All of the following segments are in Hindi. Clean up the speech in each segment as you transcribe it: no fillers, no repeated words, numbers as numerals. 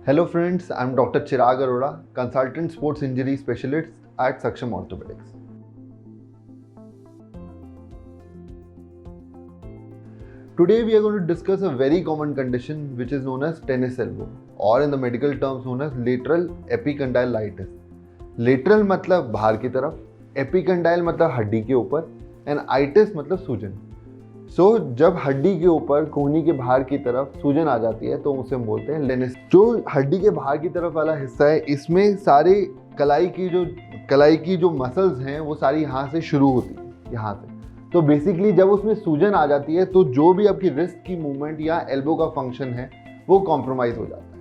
Hello friends, I'm Dr. Chirag Arora, Consultant Sports Injury Specialist at Saksham Orthopedics. Today we are going to discuss a very common condition which is known as tennis elbow or in the medical terms known as lateral epicondylitis. Lateral मतलब बाहर की तरफ, epicondyle मतलब हड्डी के ऊपर and itis मतलब सूजन. जब हड्डी के ऊपर कोहनी के बाहर की तरफ सूजन आ जाती है तो उसे हम बोलते हैं लेनिस. जो हड्डी के बाहर की तरफ वाला हिस्सा है इसमें सारे कलाई की जो मसल्स हैं वो सारी यहाँ से शुरू होती है, यहाँ से. तो बेसिकली जब उसमें सूजन आ जाती है तो जो भी आपकी रिस्ट की मूवमेंट या एल्बो का फंक्शन है वो कॉम्प्रोमाइज हो जाता है.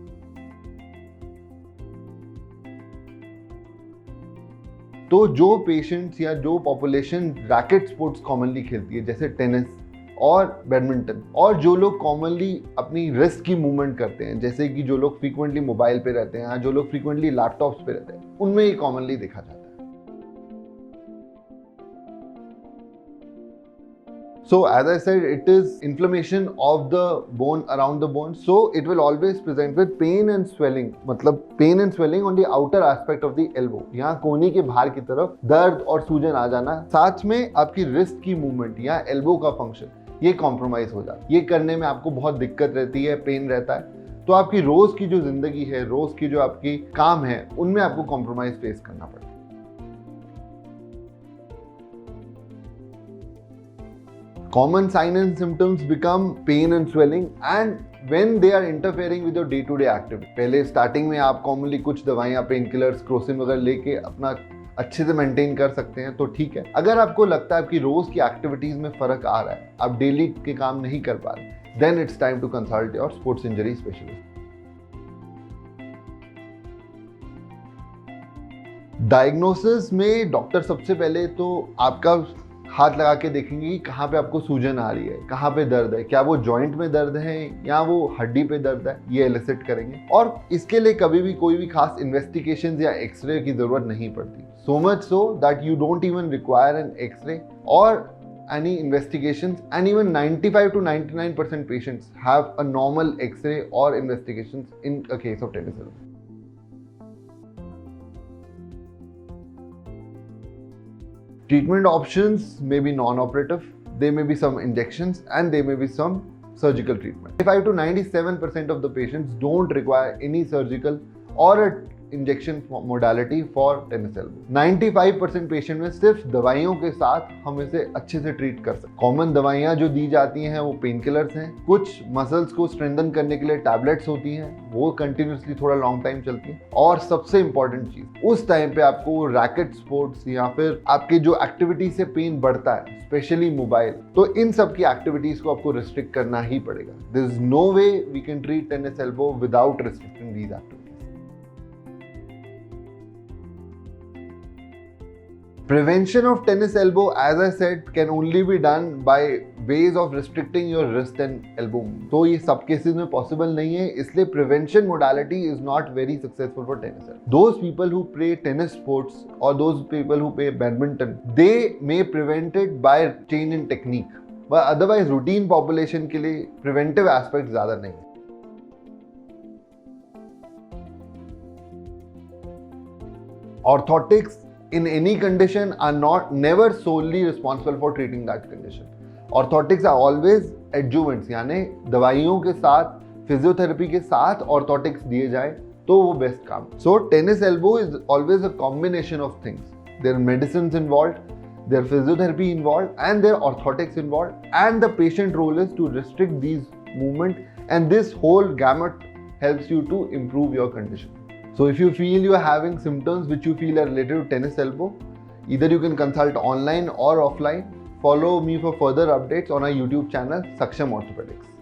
तो जो पेशेंट्स या जो पॉपुलेशन रैकेट स्पोर्ट्स कॉमनली खेलती है जैसे टेनिस और बैडमिंटन, और जो लोग कॉमनली अपनी रिस्ट की मूवमेंट करते हैं जैसे कि जो लोग फ्रीक्वेंटली मोबाइल पे रहते हैं, जो लोग फ्रीक्वेंटली लैपटॉप्स पे रहते हैं, उनमें ये कॉमनली देखा जाता है. So as I said, it is inflammation of the bone around the bone. So it will always present with pain and swelling. मतलब pain and swelling on the outer aspect of the elbow. यहाँ कोहनी के बाहर की तरफ दर्द और सूजन आ जाना, साथ में आपकी रिस्ट की मूवमेंट या एल्बो का फंक्शन ये कॉम्प्रोमाइज हो जाता है. ये करने में आपको बहुत दिक्कत रहती है, पेन रहता है. तो आपकी रोज की जो जिंदगी है, रोज की जो आपकी काम है, उनमें आपको कॉम्प्रोमाइज फेस करना पड़ता है. Common signs and symptoms become pain and swelling and when they are interfering with your day-to-day activity. पहले स्टार्टिंग में आप कॉमनली कुछ दवाइयाँ, पेन किलर्स, क्रोसिन वगैरह लेके अपना अच्छे से मेंटेन कर सकते हैं तो ठीक है. अगर आपको लगता है कि रोज की एक्टिविटीज में फर्क आ रहा है, आप डेली के काम नहीं कर पा रहे, then it's time to consult your sports injury specialist. Diagnosis में डॉक्टर सबसे पहले तो आपका हाथ लगा के देखेंगे कि कहाँ पे आपको सूजन आ रही है, कहाँ पे दर्द है, क्या वो जॉइंट में दर्द है या वो हड्डी पे दर्द है, ये एलिसिट करेंगे. और इसके लिए कभी भी कोई भी खास इन्वेस्टिगेशंस या एक्सरे की जरूरत नहीं पड़ती. So much so that you don't even require an X-ray और any investigations, and even 95 to 99% patients have a normal x-ray or investigations in a case of tennis elbow. Treatment options may be non-operative, there may be some injections and there may be some surgical treatment. 95 to 97% of the patients don't require any surgical or a injection modality for tennis elbow. 95% patient में सिर्फ दवाइयों के साथ हम इसे अच्छे से ट्रीट कर सकते हैं. कॉमन दवाइयाँ जो दी जाती हैं वो पेन किलर्स हैं. कुछ मसल्स को स्ट्रेंथन करने के लिए टैबलेट्स होती हैं, वो कंटिन्यूसली थोड़ा लॉन्ग टाइम चलती हैं. और सबसे इंपॉर्टेंट चीज, उस टाइम पे आपको रैकेट स्पोर्ट्स या फिर आपके जो एक्टिविटी से पेन बढ़ता है, स्पेशली मोबाइल, तो इन सब की एक्टिविटीज को आपको रिस्ट्रिक्ट करना ही पड़ेगा. There is no way we can treat tennis elbow without restricting these activities. Prevention of tennis elbow, as I said, can only be done by ways of restricting your wrist and elbow. तो ये सब केसेस में पॉसिबल नहीं है, इसलिए prevention modality is not very successful for tennis elbow. Those people who play tennis sports or those people who play badminton, they may prevent it by change in technique. But otherwise routine population के लिए preventive aspect ज़्यादा नहीं है. Orthotics in any condition are never solely responsible for treating that condition. Orthotics are always adjuvants, यानी दवाइयों के साथ, फिजियोथेरेपी के साथ orthotics दिए जाए तो वो बेस्ट काम. So tennis elbow is always a combination of things. There are medicines involved, there are physiotherapy involved, and there are orthotics involved, and the patient role is to restrict these movement, and this whole gamut helps you to improve your condition. So if you feel you are having symptoms which you feel are related to tennis elbow, either you can consult online or offline. Follow me for further updates on our YouTube channel, Saksham Orthopedics.